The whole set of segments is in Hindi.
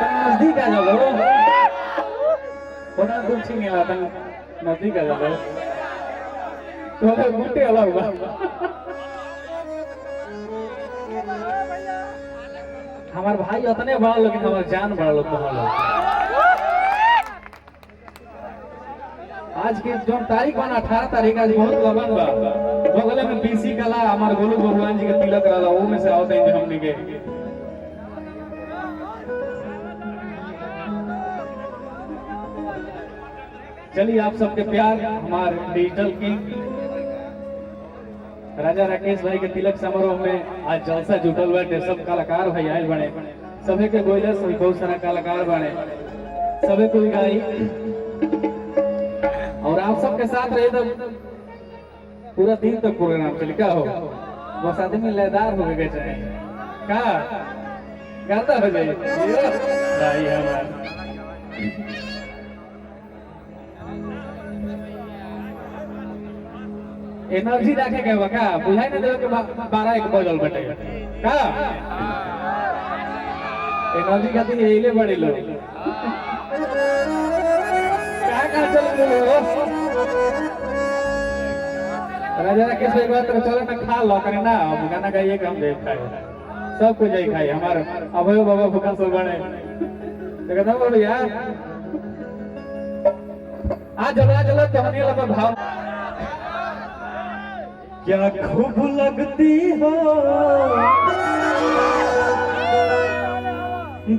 नजदीक आ जाओ कोना दूर छीन गया तन नजदीक आ जाओ तो गुटे अलग बा हमार भाई उतने बड़ा लेकिन हमार जान बड़ा लोग आज के जो तारीख बना 18 तारीख आज बहुत लगन बा बगल में बीसी कला हमार गोलू भगवान जी के तिलक रहा वो में से आवते हैं हमने के चलिए आप सबके प्यार हमारे डिजिटल किंग राजा राकेश भाई के तिलक समारोह में आज जलसा जुटल बाटे सब कलाकार भाई आयल बने सभी के गोइला सभी बहुत सारा कलाकार बने सभी कोई गाई और आप सबके साथ रहे तो पूरा दिन तक प्रोग्राम चल क्या हो बस आदमी लयदार हो गए चाहिए का गाता हो जाए भाई हमारा एनर्जी रखे के बका बुझाई नहीं देवे के 12 1 बजल बटे का एनर्जी खातिर एले बड़े लोग का चल राजा राकेश भाई बात चलो ना खा लो करे ना गाना गाइए हम देख खाए सब कुछ जाई खाई हमार अभय बाबा भूखा सो बने देखा था भैया आज चलो तहनी लगा भाव क्या खूब लगती हो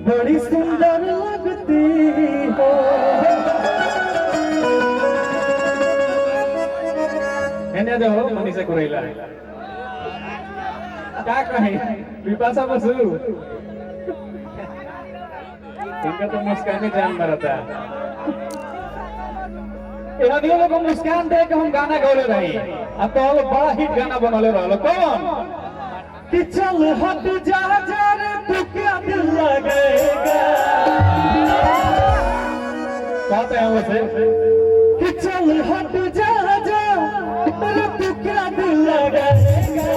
बड़ी सुंदर लगती हो एने जो हो मनीषा कुरेला क्या कहे विपाशा बसु इनका तो मुस्कान जान मरता एहनियो लोग मुस्कान दे के हम गाना गौले रही अब तो लोग बड़ा हिट गाना बनले रहलो कौन कि चल हट जा जा रे तू क्या दिल लगेगा कहते हैं वैसे कि चल हट जा जा रे तू क्या दिल लगेगा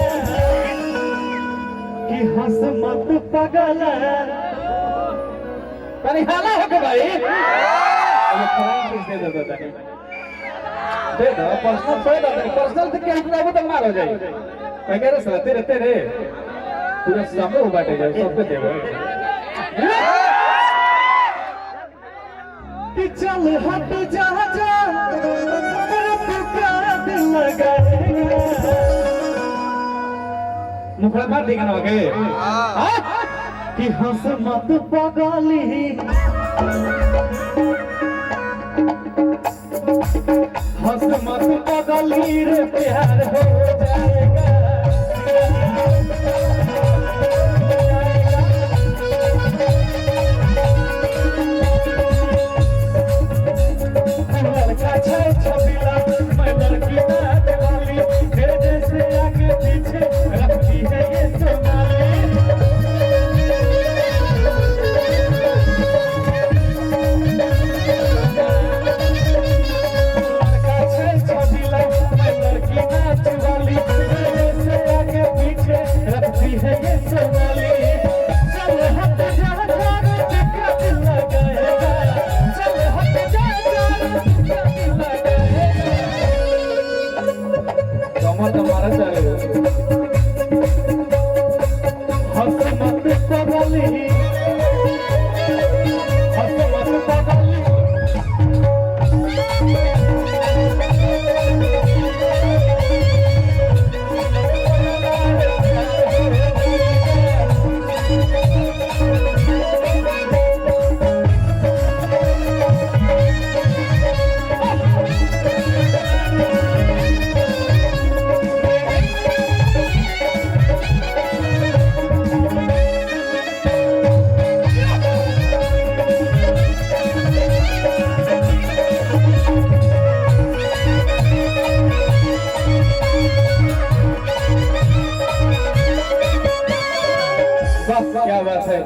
कि हंस मत पागल तनी हाला हो के भाई ये खराब किसने दे देता दे दो पर्सनल छोड़ दो पर्सनल तो क्या इतना तो मार हो जाए मैं कह रहा रहते रहते रे पूरा समूह बांटे जाए सबको देवो कि चल हट जा जा तेरा पुकार दिल लगाएगा मुखड़ा मार देगा ना के कि हंस मत पागली हंस मत पागली रे प्यार हो जाएगा लड़का छै छबीला मैं लड़की ना दिवाली तेरे जैसे आगे पीछे रखती है ये सोनाली क्या बात है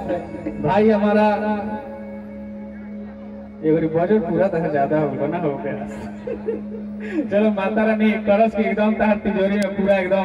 भाई हमारा एक बजट पूरा तरह ज्यादा होगा ना हो गया चलो माता रानी करस की एकदम तार तिजोरी में पूरा एकदम